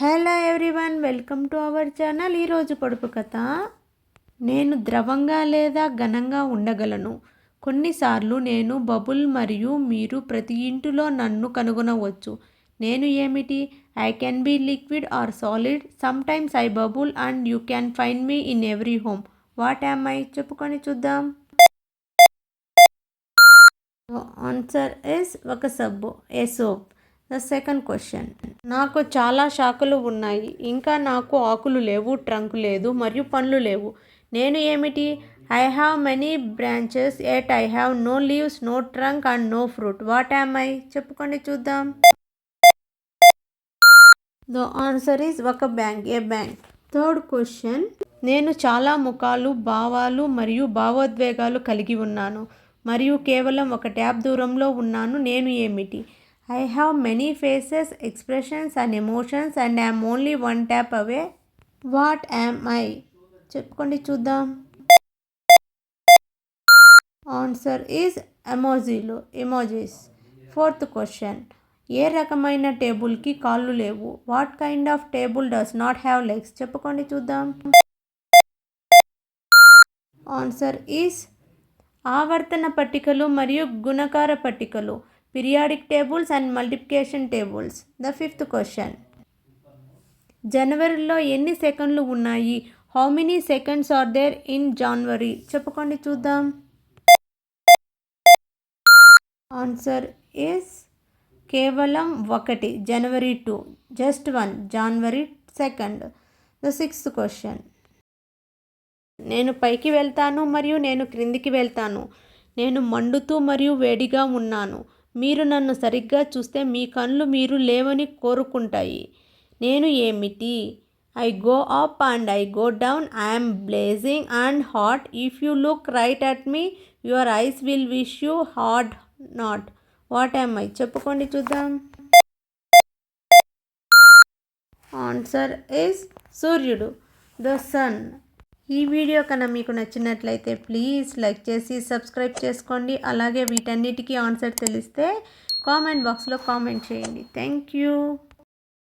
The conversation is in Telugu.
Hello everyone, welcome to our channel. ఈరోజు పొడుపు కథ. నేను ద్రవంగా లేదా ఘనంగా ఉండగలను. కొన్నిసార్లు నేను బబుల్ మరియు మీరు ప్రతి ఇంటిలో నన్ను కనుగొనవచ్చు. నేను ఏమిటి? I can be liquid are solid. Some times I bubble and you can find me in every home. What am I? చెప్పుకొని చూద్దాం. ఆన్సర్ ఇస్ ఒక సబ్బు, ఏ సోప్. The second question. నాకు చాలా శాఖలు ఉన్నాయి, ఇంకా నాకు ఆకులు లేవు, ట్రంక్ లేదు మరియు పండ్లు లేవు. నేను ఏమిటి? I have many branches at I have no leaves, no trunk and no fruit. What am I? చెప్పుకొని చూద్దాం. ద ఆన్సర్ ఈజ్ ఒక bank, a bank. Third question. నేను చాలా ముఖాలు, భావాలు మరియు భావోద్వేగాలు కలిగి ఉన్నాను మరియు కేవలం ఒక ట్యాప్ దూరంలో ఉన్నాను. నేను ఏమిటి? I have many faces, expressions and emotions and I am only one tap away. What am I? చెప్పుకోండి చూద్దాం. Answer is emojis. Fourth question. ఏ రకమైన టేబుల్కి కాళ్ళు లేవు? What kind of table does not have legs? చెప్పుకోండి చూద్దాం. ఆన్సర్ ఈజ్ ఆవర్తన పట్టికలు మరియు గుణకార పట్టికలు, periodic tables and multiplication tables. The fifth question. జనవరిలో ఎన్ని సెకండ్లు ఉన్నాయి? How many seconds are there in January? చెప్పుకోండి చూద్దాం. ఆన్సర్ ఈస్ కేవలం ఒకటి, జనవరి 2. Just 1, January 2. The sixth question. నేను పైకి వెళ్తాను మరియు నేను క్రిందికి వెళ్తాను. నేను మండుతూ మరియు వేడిగా ఉన్నాను. మీరు నన్ను సరిగ్గా చూస్తే మీ కళ్ళు మీరు లేవని కోరుకుంటాయి. నేను ఏమిటి? I go up and I go down. I'm blazing and hot. If you look right at me your eyes will wish you hot not. What am I? చెప్పుకోండి చూద్దాం. ఆన్సర్ ఇస్ సూర్యుడు, ద సన్. ఈ వీడియో కన్నా మీకు నచ్చినట్లయితే ప్లీజ్ లైక్ చేసి సబ్స్క్రైబ్ చేసుకోండి. అలాగే వీటన్నిటికీ ఆన్సర్ తెలిస్తే కామెంట్ బాక్స్లో కామెంట్ చేయండి. Thank you.